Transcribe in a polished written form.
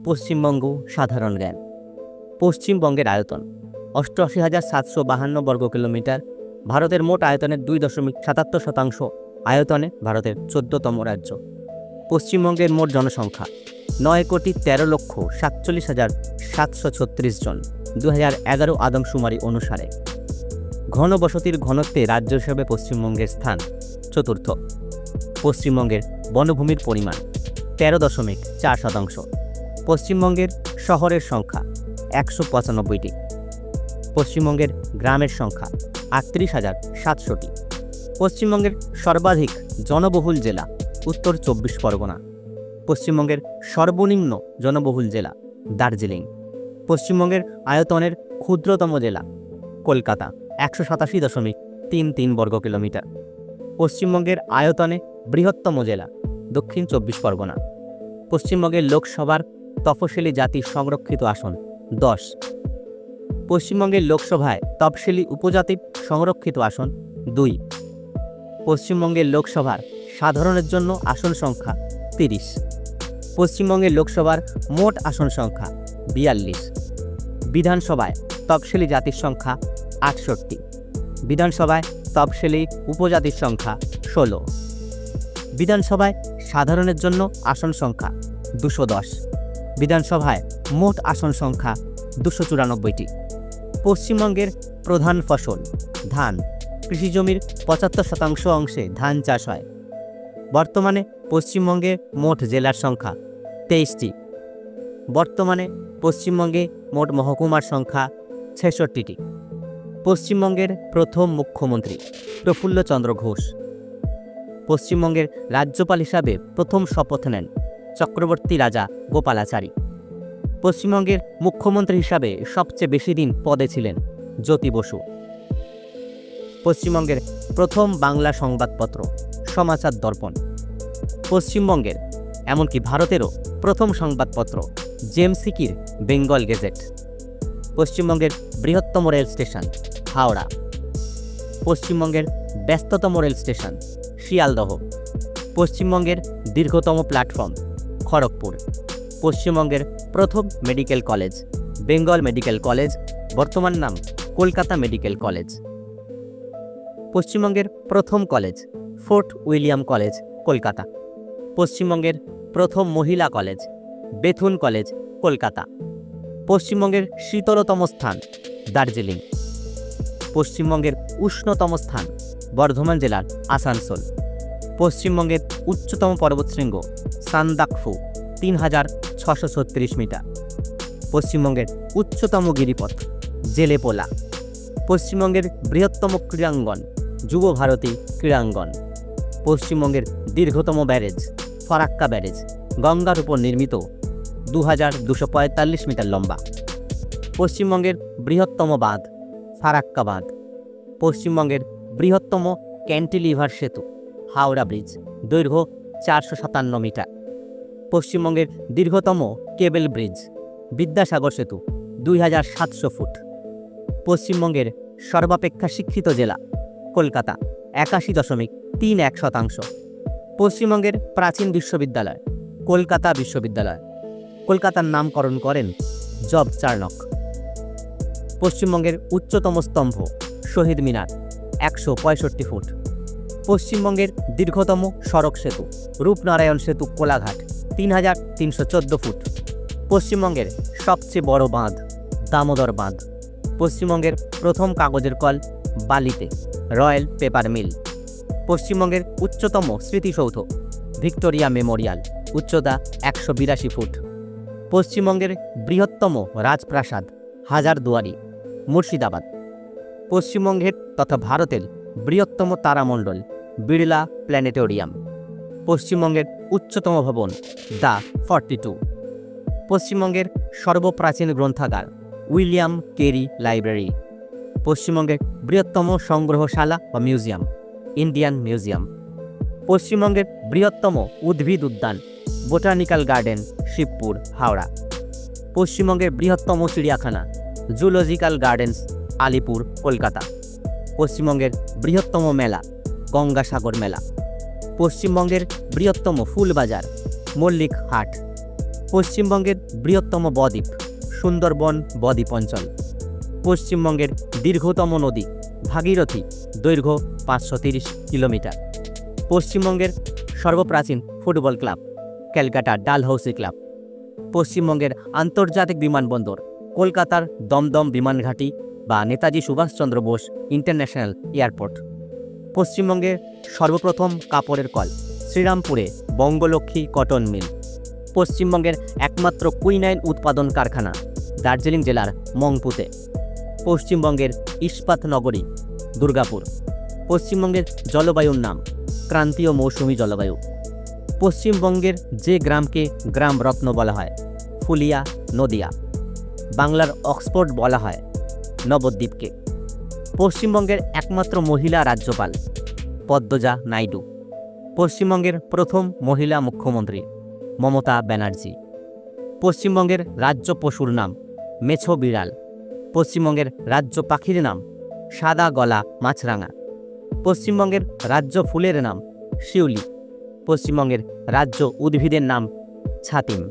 পশ্চিমবঙ্গ সাধারণ জ্ঞান। পশ্চিমবঙ্গের আয়তন 88,752 বর্গ কিলোমিটার। ভারতের মোট আয়তনের 2.77% আয়তনে ভারতের 14তম রাজ্য। পশ্চিমবঙ্গের মোট জনসংখ্যা 9,13,47,736 জন 2011 আদমশুমারি অনুসারে। ঘনবসতির ঘনত্বে রাজ্য হিসেবে পশ্চিমবঙ্গের স্থান চতুর্থ। পশ্চিমবঙ্গের বনভূমির পরিমাণ 13.4%। পশ্চিমবঙ্গের শহরের সংখ্যা 195টি। পশ্চিমবঙ্গের গ্রামের সংখ্যা 38,700টি। পশ্চিমবঙ্গের সর্বাধিক জনবহুল জেলা উত্তর 24 পরগনা। পশ্চিমবঙ্গের সর্বনিম্ন জনবহুল জেলা দার্জিলিং। পশ্চিমবঙ্গের আয়তনের ক্ষুদ্রতম জেলা কলকাতা 187.33 বর্গ কিলোমিটার। পশ্চিমবঙ্গের আয়তনে বৃহত্তম জেলা দক্ষিণ 24 পরগনা। পশ্চিমবঙ্গের লোকসভার তফসিলি জাতি সংরক্ষিত আসন 10। পশ্চিমবঙ্গের লোকসভায় তফসিলি উপজাতি সংরক্ষিত আসন 2। পশ্চিমবঙ্গের লোকসভার সাধারণের জন্য আসন সংখ্যা 30। পশ্চিমবঙ্গের লোকসভার মোট আসন সংখ্যা 42। বিধানসভায় তফসিলি জাতির সংখ্যা 68। বিধানসভায় তফসিলি উপজাতির সংখ্যা 16। বিধানসভায় সাধারণের জন্য আসন সংখ্যা 210। বিধানসভায় মোট আসন সংখ্যা 294টি। পশ্চিমবঙ্গের প্রধান ফসল ধান। কৃষিজমির 75% অংশে ধান চাষ হয়। বর্তমানে পশ্চিমবঙ্গে মোট জেলার সংখ্যা 23টি। বর্তমানে পশ্চিমবঙ্গে মোট মহকুমার সংখ্যা 66টি। পশ্চিমবঙ্গের প্রথম মুখ্যমন্ত্রী প্রফুল্লচন্দ্র ঘোষ। পশ্চিমবঙ্গের রাজ্যপাল হিসাবে প্রথম শপথ নেন চক্রবর্তী রাজা গোপালাচারী। পশ্চিমবঙ্গের মুখ্যমন্ত্রী হিসাবে সবচেয়ে বেশি দিন পদে ছিলেন জ্যোতি বসু। পশ্চিমবঙ্গের প্রথম বাংলা সংবাদপত্র সমাচার দর্পণ। পশ্চিমবঙ্গের এমনকি ভারতেরও প্রথম সংবাদপত্র জেমসিকির বেঙ্গল গেজেট। পশ্চিমবঙ্গের বৃহত্তম রেল স্টেশন হাওড়া। পশ্চিমবঙ্গের ব্যস্ততম রেল স্টেশন শিয়ালদহ। পশ্চিমবঙ্গের দীর্ঘতম প্ল্যাটফর্ম খড়গপুর। পশ্চিমবঙ্গের প্রথম medical college Bengal medical college, বর্তমান নাম কলকাতা মেডিকেল কলেজ। পশ্চিমবঙ্গের প্রথম college fort William college Kolkata. পশ্চিমবঙ্গের প্রথম মহিলা কলেজ বেথুন কলেজ কলকাতা। পশ্চিমবঙ্গের শীতলতম স্থান দার্জিলিং। পশ্চিমবঙ্গের উষ্ণতম স্থান বর্ধমান জেলার আসানসোল। পশ্চিমবঙ্গের উচ্চতম পর্বতশৃঙ্গ সান্দাকফু 3,636 মিটার। পশ্চিমবঙ্গের উচ্চতম গিরিপথ জেলেপোলা। পশ্চিমবঙ্গের বৃহত্তম ক্রীড়াঙ্গন যুব ভারতী ক্রীড়াঙ্গন। পশ্চিমবঙ্গের দীর্ঘতম ব্যারেজ ফরাক্কা ব্যারেজ, গঙ্গার উপর নির্মিত 2,245 মিটার লম্বা। পশ্চিমবঙ্গের বৃহত্তম বাঁধ ফারাক্কা বাঁধ। পশ্চিমবঙ্গের বৃহত্তম ক্যান্টিলিভার সেতু হাওড়া ব্রিজ, দৈর্ঘ্য 457 মিটার। পশ্চিমবঙ্গের দীর্ঘতম কেবল ব্রিজ বিদ্যাসাগর সেতু 2,700 ফুট। পশ্চিমবঙ্গের সর্বাপেক্ষা শিক্ষিত জেলা কলকাতা 81.31%। পশ্চিমবঙ্গের প্রাচীন বিশ্ববিদ্যালয় কলকাতা বিশ্ববিদ্যালয়। কলকাতার নামকরণ করেন জব চার্নক। পশ্চিমবঙ্গের উচ্চতম স্তম্ভ শহীদ মিনার 165 ফুট। পশ্চিমবঙ্গের দীর্ঘতম সড়ক সেতু রূপনারায়ণ সেতু কোলাঘাট 3,314 ফুট। পশ্চিমবঙ্গের সবচেয়ে বড় বাঁধ দামোদর বাঁধ। পশ্চিমবঙ্গের প্রথম কাগজের কল বালিতে রয়্যাল পেপার মিল। পশ্চিমবঙ্গের উচ্চতম স্মৃতিসৌধ ভিক্টোরিয়া মেমোরিয়াল, উচ্চতা 182 ফুট। পশ্চিমবঙ্গের বৃহত্তম রাজপ্রাসাদ হাজারদুয়ারি মুর্শিদাবাদ। পশ্চিমবঙ্গের তথা ভারতের বৃহত্তম তারামণ্ডল বিড়লা প্ল্যানেটোরিয়াম। পশ্চিমবঙ্গের উচ্চতম ভবন দ্য 42। পশ্চিমবঙ্গের সর্বপ্রাচীন গ্রন্থাগার উইলিয়াম কেরি লাইব্রেরি। পশ্চিমবঙ্গের বৃহত্তম সংগ্রহশালা বা মিউজিয়াম ইন্ডিয়ান মিউজিয়াম। পশ্চিমবঙ্গের বৃহত্তম উদ্ভিদ উদ্যান বোটানিক্যাল গার্ডেন শিবপুর হাওড়া। পশ্চিমবঙ্গের বৃহত্তম চিড়িয়াখানা জুলজিক্যাল গার্ডেন্স আলিপুর কলকাতা। পশ্চিমবঙ্গের বৃহত্তম মেলা গঙ্গাসাগর মেলা। পশ্চিমবঙ্গের বৃহত্তম ফুল বাজার মল্লিক হাট। পশ্চিমবঙ্গের বৃহত্তম বদ্বীপ সুন্দরবন বদ্বীপ অঞ্চল। পশ্চিমবঙ্গের দীর্ঘতম নদী ভাগীরথী, দৈর্ঘ্য 530 কিলোমিটার। পশ্চিমবঙ্গের সর্বপ্রাচীন football club Calcutta Dalhousie club. পশ্চিমবঙ্গের আন্তর্জাতিক বিমানবন্দর কলকাতার দমদম বিমানঘাটি বা নেতাজি সুভাষচন্দ্র বোস ইন্টারন্যাশনাল এয়ারপোর্ট। পশ্চিমবঙ্গের সর্বপ্রথম কাপড়ের কল শ্রীরামপুরে বঙ্গলক্ষ্মী কটন মিল। পশ্চিমবঙ্গের একমাত্র কুইনাইন উৎপাদন কারখানা দার্জিলিং জেলার মংপুতে। পশ্চিমবঙ্গের ইস্পাত নগরী দুর্গাপুর। পশ্চিমবঙ্গের জলবায়ুর নাম ক্রান্তীয় মৌসুমী জলবায়ু। পশ্চিমবঙ্গের যে গ্রামকে গ্রাম রত্ন বলা হয় ফুলিয়া, নদিয়া। বাংলার অক্সফোর্ড বলা হয় নবদ্বীপকে। পশ্চিমবঙ্গের একমাত্র মহিলা রাজ্যপাল পদ্মজা নাইডু। পশ্চিমবঙ্গের প্রথম মহিলা মুখ্যমন্ত্রী মমতা ব্যানার্জি। পশ্চিমবঙ্গের রাজ্য পশুর নাম মেছো বিড়াল। পশ্চিমবঙ্গের রাজ্য পাখির নাম সাদা গলা মাছরাঙা। পশ্চিমবঙ্গের রাজ্য ফুলের নাম শিউলি। পশ্চিমবঙ্গের রাজ্য উদ্ভিদের নাম ছাতিম।